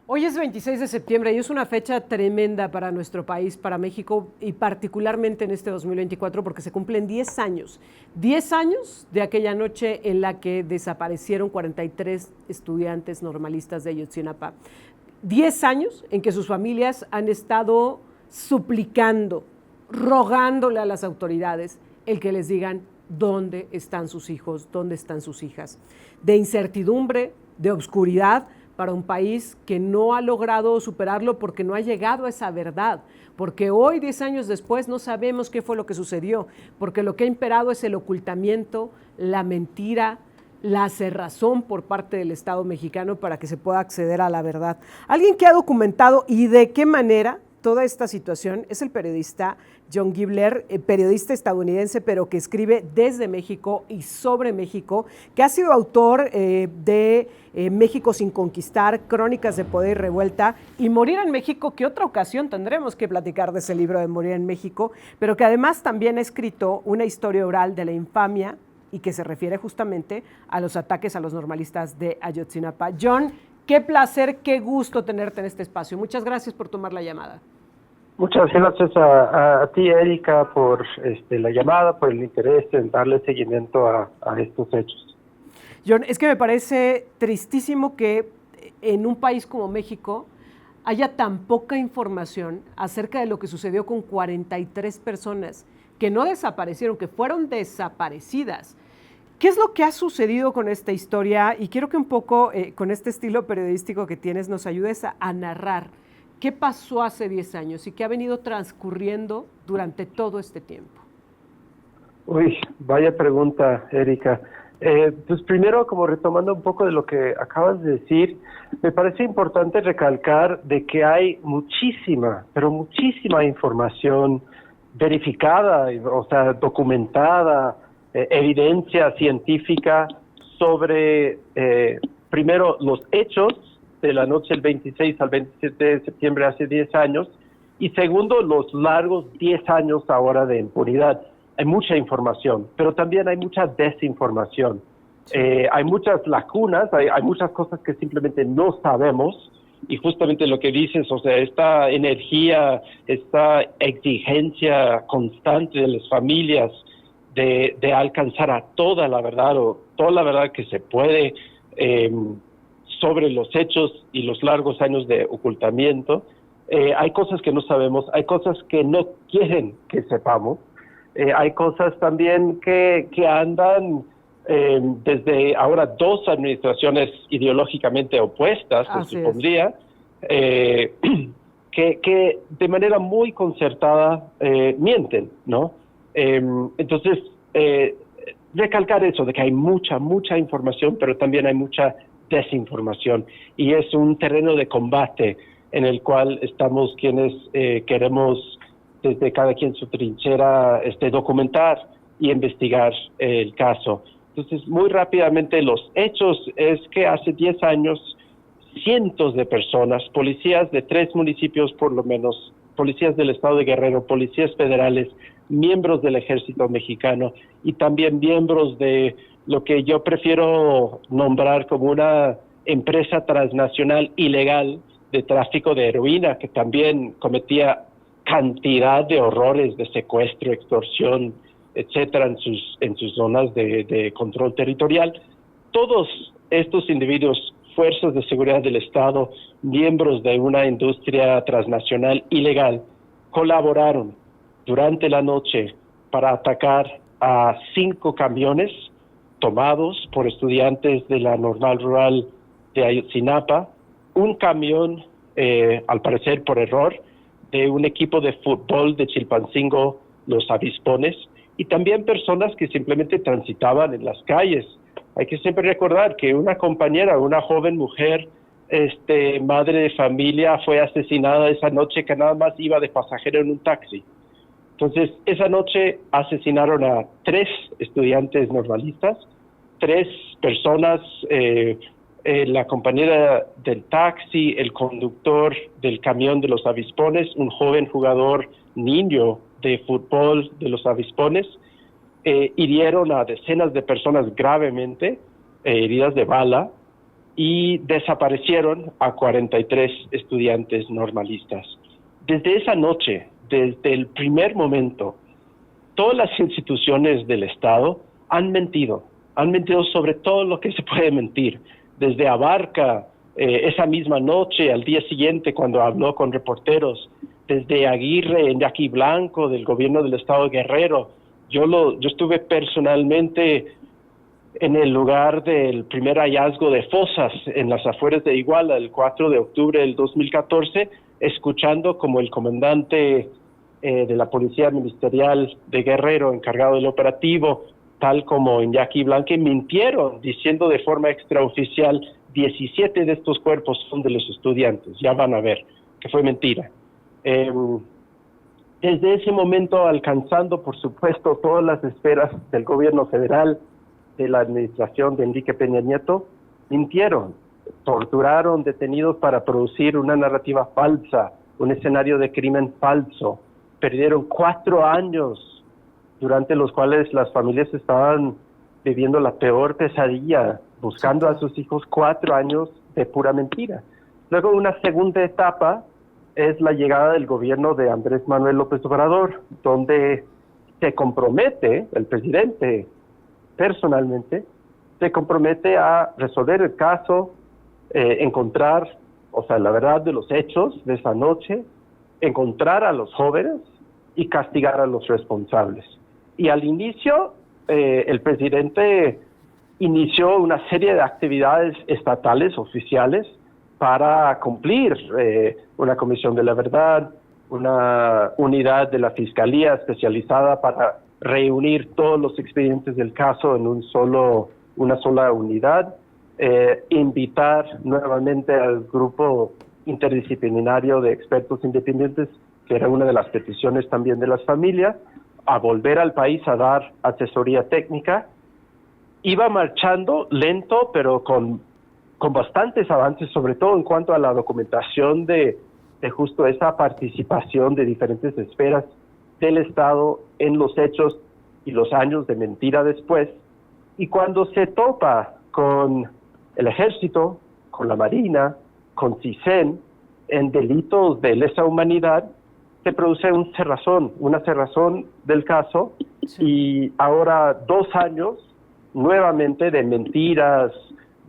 Hoy es 26 de septiembre y es una fecha tremenda para nuestro país, para México y particularmente en este 2024 porque se cumplen 10 años de aquella noche en la que desaparecieron 43 estudiantes normalistas de Ayotzinapa. 10 años en que sus familias han estado suplicando, rogándole a las autoridades el que les digan dónde están sus hijos, dónde están sus hijas. De incertidumbre, de obscuridad, para un país que no ha logrado superarlo porque no ha llegado a esa verdad, porque hoy, 10 años después, no sabemos qué fue lo que sucedió, porque lo que ha imperado es el ocultamiento, la mentira, la cerrazón por parte del Estado mexicano para que se pueda acceder a la verdad. Alguien que ha documentado y de qué manera toda esta situación es el periodista John Gibler, periodista estadounidense, pero que escribe desde México y sobre México, que ha sido autor de México sin conquistar, Crónicas de Poder y Revuelta y Morir en México, que otra ocasión tendremos que platicar de ese libro de Morir en México, pero que además también ha escrito una historia oral de la infamia y que se refiere justamente a los ataques a los normalistas de Ayotzinapa. John, qué placer, qué gusto tenerte en este espacio. Muchas gracias por tomar la llamada. Muchas gracias a ti, Erika, por la llamada, por el interés en darle seguimiento a estos hechos. John, es que me parece tristísimo que en un país como México haya tan poca información acerca de lo que sucedió con 43 personas que no desaparecieron, que fueron desaparecidas. ¿Qué es lo que ha sucedido con esta historia? Y quiero que un poco, con este estilo periodístico que tienes, nos ayudes a narrar qué pasó hace 10 años y qué ha venido transcurriendo durante todo este tiempo. Uy, vaya pregunta, Erika. Pues primero, como retomando un poco de lo que acabas de decir, me parece importante recalcar de que hay muchísima, pero muchísima información verificada, o sea, documentada, evidencia científica sobre, primero, los hechos de la noche del 26 al 27 de septiembre hace 10 años, y segundo, los largos 10 años ahora de impunidad. Hay mucha información, pero también hay mucha desinformación. Hay muchas lagunas, hay muchas cosas que simplemente no sabemos, y justamente lo que dices, o sea, esta energía, esta exigencia constante de las familias de alcanzar a toda la verdad, o toda la verdad que se puede, sobre los hechos y los largos años de ocultamiento. Hay cosas que no sabemos, hay cosas que no quieren que sepamos, hay cosas también que andan desde ahora dos administraciones ideológicamente opuestas, se supondría, que de manera muy concertada mienten, ¿no? Entonces, recalcar eso, de que hay mucha información, pero también hay mucha desinformación, y es un terreno de combate en el cual estamos quienes queremos, desde cada quien su trinchera, documentar y investigar el caso. Entonces, muy rápidamente, los hechos es que hace 10 años, cientos de personas, policías de 3 municipios por lo menos, policías del estado de Guerrero, policías federales, miembros del ejército mexicano y también miembros de lo que yo prefiero nombrar como una empresa transnacional ilegal de tráfico de heroína, que también cometía cantidad de horrores de secuestro, extorsión, etcétera, en sus zonas de control territorial. Todos estos individuos, fuerzas de seguridad del Estado, miembros de una industria transnacional ilegal, colaboraron durante la noche para atacar a 5 camiones tomados por estudiantes de la Normal Rural de Ayotzinapa, un camión, al parecer por error, de un equipo de fútbol de Chilpancingo, los Avispones, y también personas que simplemente transitaban en las calles. Hay que siempre recordar que una compañera, una joven mujer, madre de familia, fue asesinada esa noche que nada más iba de pasajero en un taxi. Entonces, esa noche asesinaron a 3 estudiantes normalistas, 3 personas, la compañera del taxi, el conductor del camión de los Avispones, un joven jugador niño de fútbol de los Avispones, hirieron a decenas de personas gravemente, heridas de bala, y desaparecieron a 43 estudiantes normalistas. Desde esa noche, desde el primer momento, todas las instituciones del Estado han mentido sobre todo lo que se puede mentir, desde Abarca, esa misma noche, al día siguiente cuando habló con reporteros, desde Aguirre, en Yaqui Blanco, del gobierno del Estado de Guerrero. Yo estuve personalmente en el lugar del primer hallazgo de fosas en las afueras de Iguala, el 4 de octubre del 2014, escuchando como el comandante de la Policía Ministerial de Guerrero, encargado del operativo, tal como en Yaqui Blanco, mintieron diciendo de forma extraoficial 17 de estos cuerpos son de los estudiantes. Ya van a ver que fue mentira. Desde ese momento, alcanzando, por supuesto, todas las esferas del gobierno federal, de la administración de Enrique Peña Nieto, mintieron, torturaron detenidos para producir una narrativa falsa, un escenario de crimen falso. Perdieron 4 años durante los cuales las familias estaban viviendo la peor pesadilla, buscando a sus hijos. 4 años de pura mentira. Luego, una segunda etapa es la llegada del gobierno de Andrés Manuel López Obrador, donde se compromete el presidente personalmente, se compromete a resolver el caso, encontrar, la verdad de los hechos de esa noche, encontrar a los jóvenes y castigar a los responsables. Y al inicio, el presidente inició una serie de actividades estatales oficiales para cumplir una comisión de la verdad, una unidad de la Fiscalía especializada para reunir todos los expedientes del caso en una sola unidad, invitar nuevamente al grupo interdisciplinario de expertos independientes, que era una de las peticiones también de las familias, a volver al país a dar asesoría técnica. Iba marchando lento, pero con bastantes avances, sobre todo en cuanto a la documentación de justo esa participación de diferentes esferas del Estado en los hechos y los años de mentira después. Y cuando se topa con el Ejército, con la Marina, con CISEN, en delitos de lesa humanidad, se produce una cerrazón del caso. Sí. Y ahora 2 años nuevamente de mentiras,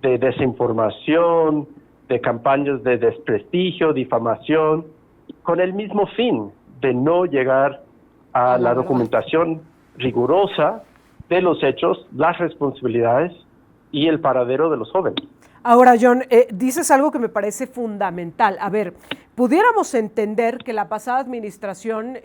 de desinformación, de campañas de desprestigio, difamación, con el mismo fin de no llegar a la documentación rigurosa de los hechos, las responsabilidades y el paradero de los jóvenes. Ahora, John, dices algo que me parece fundamental. A ver, pudiéramos entender que la pasada administración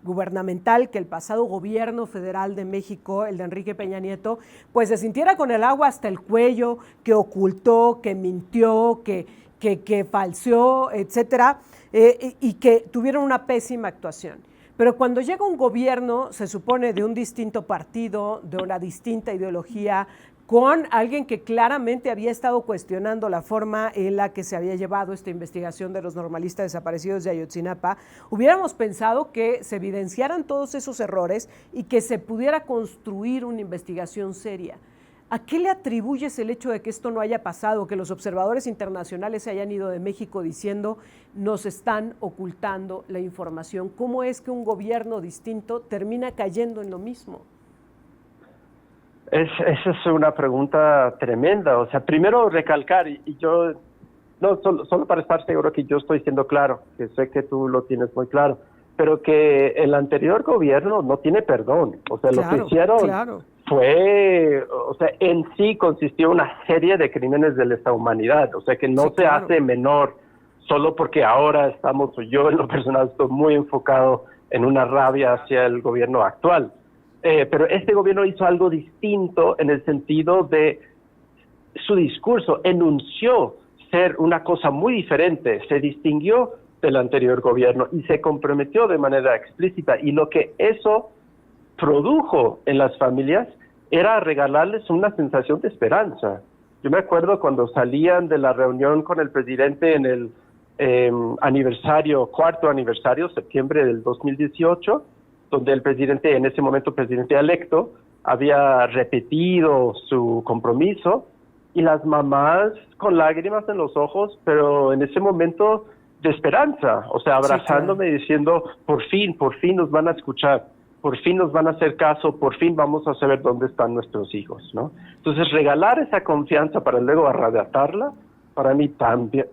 gubernamental, que el pasado gobierno federal de México, el de Enrique Peña Nieto, pues se sintiera con el agua hasta el cuello, que ocultó, que mintió, que falseó, etcétera, y que tuvieron una pésima actuación. Pero cuando llega un gobierno, se supone de un distinto partido, de una distinta ideología, con alguien que claramente había estado cuestionando la forma en la que se había llevado esta investigación de los normalistas desaparecidos de Ayotzinapa, hubiéramos pensado que se evidenciaran todos esos errores y que se pudiera construir una investigación seria. ¿A qué le atribuyes el hecho de que esto no haya pasado, que los observadores internacionales se hayan ido de México diciendo nos están ocultando la información? ¿Cómo es que un gobierno distinto termina cayendo en lo mismo? Esa es una pregunta tremenda. O sea, primero recalcar, y yo, no solo para estar seguro que yo estoy siendo claro, que sé que tú lo tienes muy claro, pero que el anterior gobierno no tiene perdón. O sea, claro, lo que hicieron fue, en sí consistió una serie de crímenes de lesa humanidad. O sea, que no se hace menor solo porque ahora yo en lo personal estoy muy enfocado en una rabia hacia el gobierno actual. Pero este gobierno hizo algo distinto en el sentido de su discurso, enunció ser una cosa muy diferente, se distinguió del anterior gobierno y se comprometió de manera explícita, y lo que eso produjo en las familias era regalarles una sensación de esperanza. Yo me acuerdo cuando salían de la reunión con el presidente en el cuarto aniversario, septiembre del 2018, donde el presidente, en ese momento presidente electo, había repetido su compromiso, y las mamás con lágrimas en los ojos, pero en ese momento de esperanza, o sea, abrazándome y diciendo, por fin nos van a escuchar, por fin nos van a hacer caso, por fin vamos a saber dónde están nuestros hijos, ¿no? Entonces, regalar esa confianza para luego arrebatarla, para mí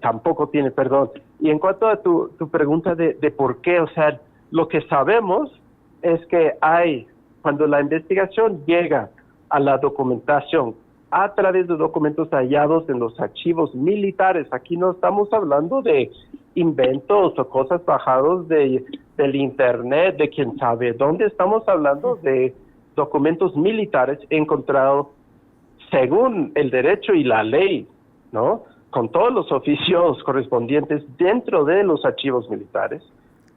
tampoco tiene perdón. Y en cuanto a tu pregunta de por qué, o sea, lo que sabemos es que cuando la investigación llega a la documentación, a través de documentos hallados en los archivos militares, aquí no estamos hablando de inventos o cosas bajados del internet, de quién sabe dónde, estamos hablando de documentos militares encontrados según el derecho y la ley, ¿no? Con todos los oficios correspondientes dentro de los archivos militares,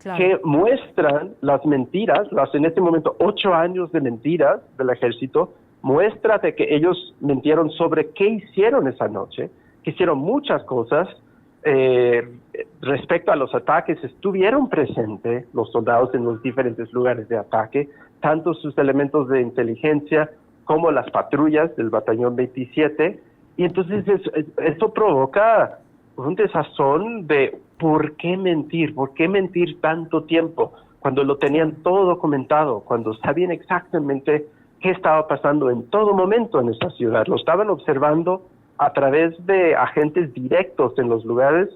claro, que muestran las mentiras, en este momento 8 años de mentiras del ejército, muestra de que ellos mintieron sobre qué hicieron esa noche, que hicieron muchas cosas. Respecto a los ataques, estuvieron presentes los soldados en los diferentes lugares de ataque, tanto sus elementos de inteligencia como las patrullas del batallón 27, y entonces eso provoca un desazón de ¿por qué mentir tanto tiempo? Cuando lo tenían todo documentado, cuando sabían exactamente qué estaba pasando en todo momento en esa ciudad. Lo estaban observando a través de agentes directos en los lugares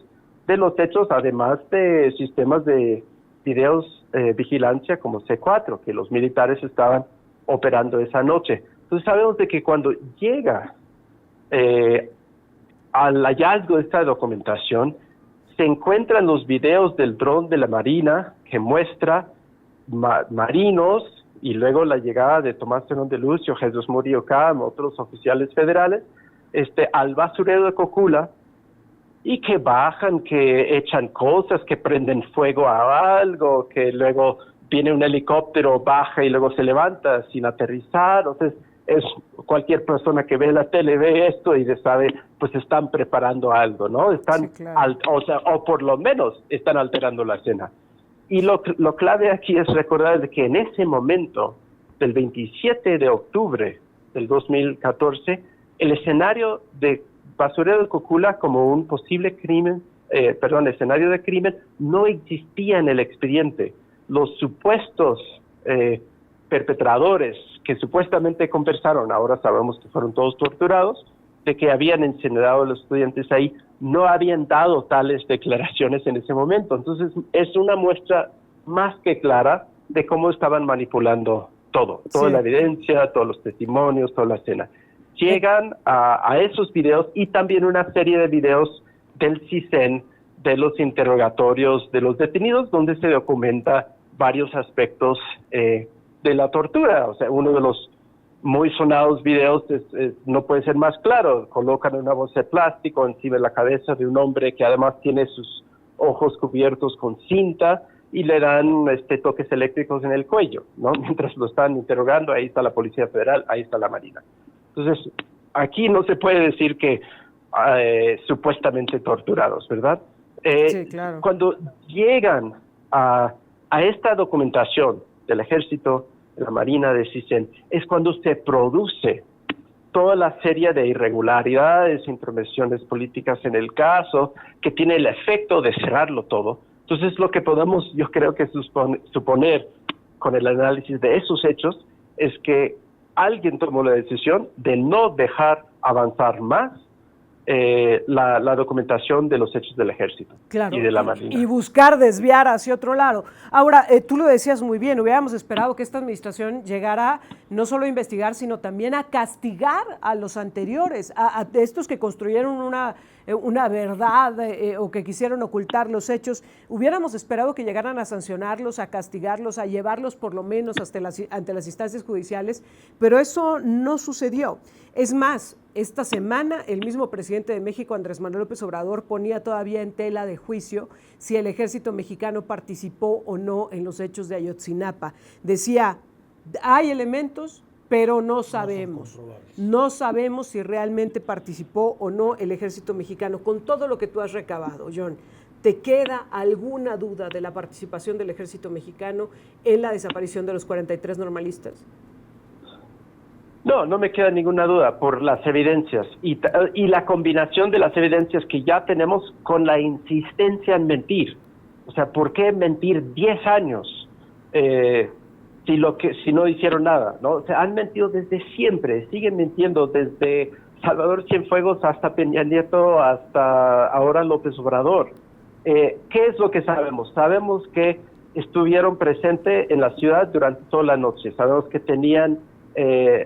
de los hechos, además de sistemas de videos vigilancia como C4, que los militares estaban operando esa noche. Entonces sabemos de que cuando llega al hallazgo de esta documentación, se encuentran los videos del dron de la Marina que muestra marinos y luego la llegada de Tomás Herón de Lucio, Jesús Murillo Caram, otros oficiales federales, al basurero de Cocula, y que bajan, que echan cosas, que prenden fuego a algo, que luego viene un helicóptero, baja y luego se levanta sin aterrizar. Entonces, cualquier persona que ve la tele ve esto y sabe, pues están preparando algo, ¿no? Están, sí, claro, o por lo menos están alterando la escena. Y lo clave aquí es recordar que en ese momento, del 27 de octubre del 2014, el escenario de basurero de Cocula como un posible escenario de crimen, no existía en el expediente. Los supuestos perpetradores que supuestamente conversaron, ahora sabemos que fueron todos torturados, de que habían incinerado a los estudiantes ahí, no habían dado tales declaraciones en ese momento. Entonces, es una muestra más que clara de cómo estaban manipulando toda la evidencia, todos los testimonios, toda la escena. Llegan a esos videos y también una serie de videos del CISEN, de los interrogatorios de los detenidos, donde se documenta varios aspectos de la tortura. O sea, uno de los muy sonados videos no puede ser más claro. Colocan una bolsa de plástico encima de la cabeza de un hombre que además tiene sus ojos cubiertos con cinta y le dan toques eléctricos en el cuello, ¿no? Mientras lo están interrogando, ahí está la Policía Federal, ahí está la Marina. Entonces, aquí no se puede decir que supuestamente torturados, ¿verdad? Sí, claro. Cuando llegan a esta documentación del Ejército, de la Marina, de CISEN, es cuando se produce toda la serie de irregularidades, intervenciones políticas en el caso, que tiene el efecto de cerrarlo todo. Entonces, lo que podemos, yo creo que suponer con el análisis de esos hechos es que alguien tomó la decisión de no dejar avanzar más la documentación de los hechos del Ejército, claro, y de la Marina. Y buscar desviar hacia otro lado. Ahora, tú lo decías muy bien, hubiéramos esperado que esta administración llegara no solo a investigar, sino también a castigar a los anteriores, a estos que construyeron una verdad o que quisieron ocultar los hechos. Hubiéramos esperado que llegaran a sancionarlos, a castigarlos, a llevarlos por lo menos ante las instancias judiciales, pero eso no sucedió. Es más, esta semana el mismo presidente de México, Andrés Manuel López Obrador, ponía todavía en tela de juicio si el ejército mexicano participó o no en los hechos de Ayotzinapa. Decía, hay elementos, pero no sabemos. No sabemos si realmente participó o no el ejército mexicano. Con todo lo que tú has recabado, John, ¿te queda alguna duda de la participación del ejército mexicano en la desaparición de los 43 normalistas? No, no me queda ninguna duda por las evidencias y la combinación de las evidencias que ya tenemos con la insistencia en mentir. O sea, ¿por qué mentir 10 años si no hicieron nada? ¿No? O sea, han mentido desde siempre, siguen mintiendo desde Salvador Cienfuegos hasta Peña Nieto hasta ahora López Obrador. ¿Qué es lo que sabemos? Sabemos que estuvieron presentes en la ciudad durante toda la noche. Sabemos que tenían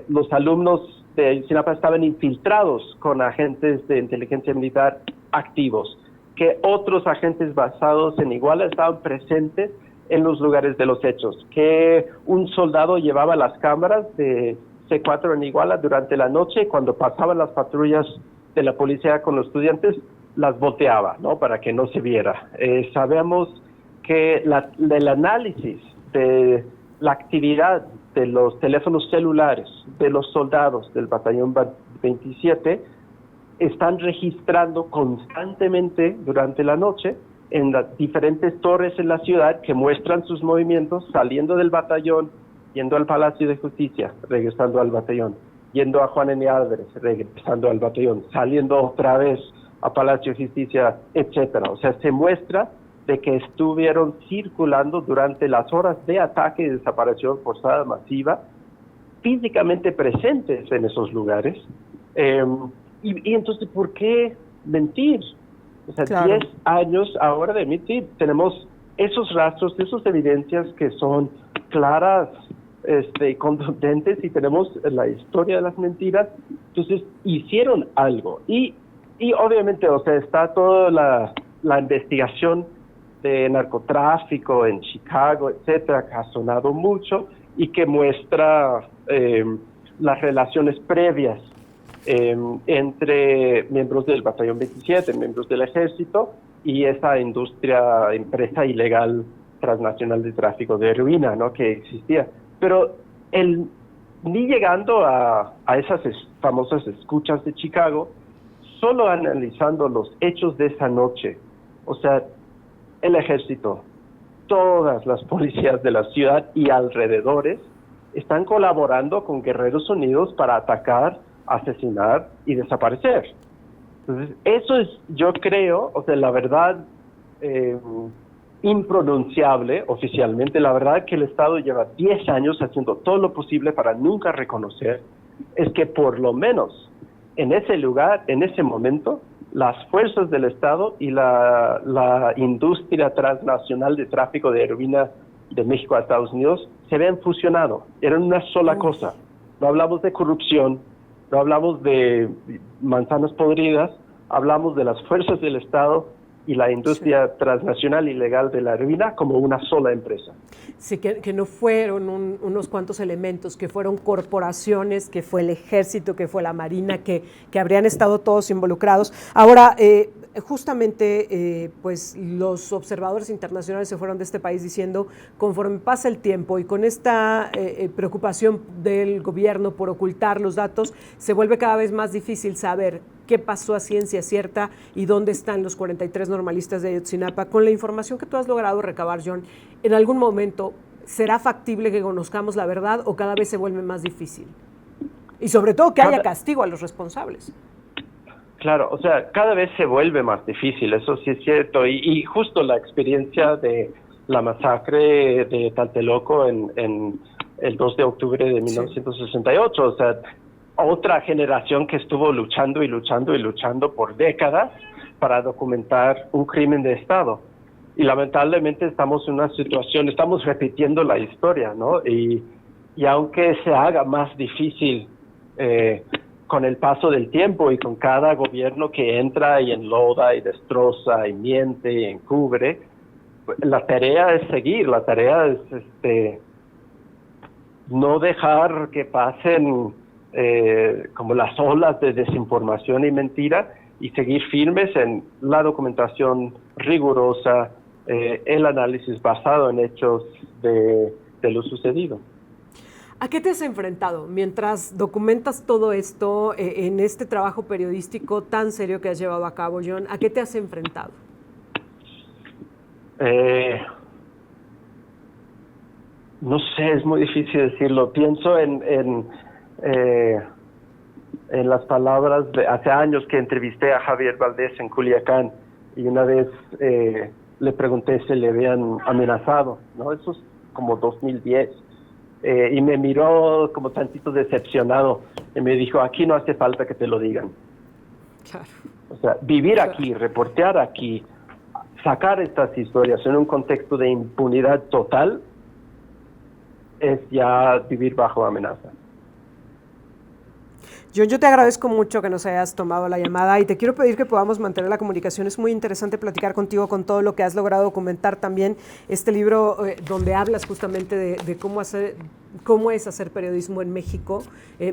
los alumnos de Ayotzinapa estaban infiltrados con agentes de inteligencia militar activos, que otros agentes basados en Iguala estaban presentes en los lugares de los hechos, que un soldado llevaba las cámaras de C4 en Iguala durante la noche y cuando pasaban las patrullas de la policía con los estudiantes, las volteaba, ¿no? Para que no se viera. Sabemos que el análisis de la actividad de los teléfonos celulares de los soldados del batallón 27 están registrando constantemente durante la noche en las diferentes torres en la ciudad que muestran sus movimientos saliendo del batallón, yendo al Palacio de Justicia, regresando al batallón, yendo a Juan N. Álvarez, regresando al batallón, saliendo otra vez a Palacio de Justicia, etcétera. O sea, se muestra de que estuvieron circulando durante las horas de ataque y desaparición forzada masiva, físicamente presentes en esos lugares. Y entonces, ¿por qué mentir? O sea, claro. 10 años ahora de mentir. Tenemos esos rastros, esas evidencias que son claras, contundentes, y tenemos la historia de las mentiras. Entonces, hicieron algo. Y obviamente, o sea, está toda la investigación de narcotráfico en Chicago, etcétera, que ha sonado mucho y que muestra las relaciones previas entre miembros del Batallón 27, miembros del Ejército y esa empresa ilegal transnacional de tráfico de heroína, ¿no? Que existía. Pero ni llegando a esas famosas escuchas de Chicago, solo analizando los hechos de esa noche, o sea, el Ejército, todas las policías de la ciudad y alrededores están colaborando con Guerreros Unidos para atacar, asesinar y desaparecer. Entonces, eso es, yo creo, o sea, la verdad impronunciable oficialmente, la verdad que el Estado lleva 10 años haciendo todo lo posible para nunca reconocer, es que por lo menos en ese lugar, en ese momento, las fuerzas del Estado y la industria transnacional de tráfico de heroína de México a Estados Unidos se habían fusionado. Eran una sola cosa. No hablamos de corrupción, no hablamos de manzanas podridas, hablamos de las fuerzas del Estado y la industria transnacional ilegal de la heroína como una sola empresa. Sí, que no fueron unos cuantos elementos, que fueron corporaciones, que fue el Ejército, que fue la Marina, que habrían estado todos involucrados. Ahora, justamente, pues los observadores internacionales se fueron de este país diciendo, conforme pasa el tiempo y con esta preocupación del gobierno por ocultar los datos, se vuelve cada vez más difícil saber qué pasó a ciencia cierta y dónde están los 43 normalistas de Ayotzinapa. Con la información que tú has logrado recabar, John, ¿en algún momento será factible que conozcamos la verdad o cada vez se vuelve más difícil? Y sobre todo que haya castigo a los responsables. Claro, o sea, cada vez se vuelve más difícil, eso sí es cierto. Y justo la experiencia de la masacre de Tlatelolco en el 2 de octubre de 1968, sí. O sea, otra generación que estuvo luchando y luchando y luchando por décadas para documentar un crimen de Estado. Y lamentablemente estamos en una situación, estamos repitiendo la historia, ¿no? Y aunque se haga más difícil con el paso del tiempo y con cada gobierno que entra y enloda y destroza y miente y encubre, la tarea es seguir, la tarea es no dejar que pasen como las olas de desinformación y mentira y seguir firmes en la documentación rigurosa, el análisis basado en hechos de lo sucedido. ¿A qué te has enfrentado mientras documentas todo esto en este trabajo periodístico tan serio que has llevado a cabo, John? ¿A qué te has enfrentado? No sé, es muy difícil decirlo. Pienso en en las palabras de hace años que entrevisté a Javier Valdés en Culiacán y una vez le pregunté si le habían amenazado, ¿no? Eso es como 2010. Y me miró como tantito decepcionado y me dijo, aquí no hace falta que te lo digan. Claro. O sea, vivir aquí, reportear aquí, sacar estas historias en un contexto de impunidad total es ya vivir bajo amenaza. Yo te agradezco mucho que nos hayas tomado la llamada y te quiero pedir que podamos mantener la comunicación. Es muy interesante platicar contigo con todo lo que has logrado documentar también. Este libro donde hablas justamente de cómo es hacer periodismo en México,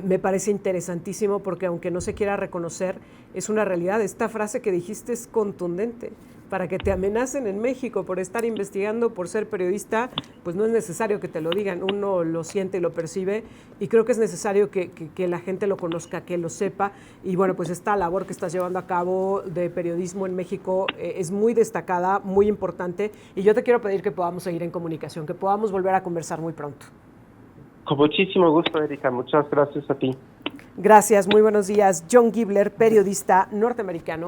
me parece interesantísimo porque aunque no se quiera reconocer, es una realidad. Esta frase que dijiste es contundente. Para que te amenacen en México por estar investigando, por ser periodista, pues no es necesario que te lo digan, uno lo siente y lo percibe y creo que es necesario que la gente lo conozca, que lo sepa y bueno, pues esta labor que estás llevando a cabo de periodismo en México es muy destacada, muy importante y yo te quiero pedir que podamos seguir en comunicación, que podamos volver a conversar muy pronto. Con muchísimo gusto, Erika, muchas gracias a ti. Gracias, muy buenos días. John Gibler, periodista norteamericano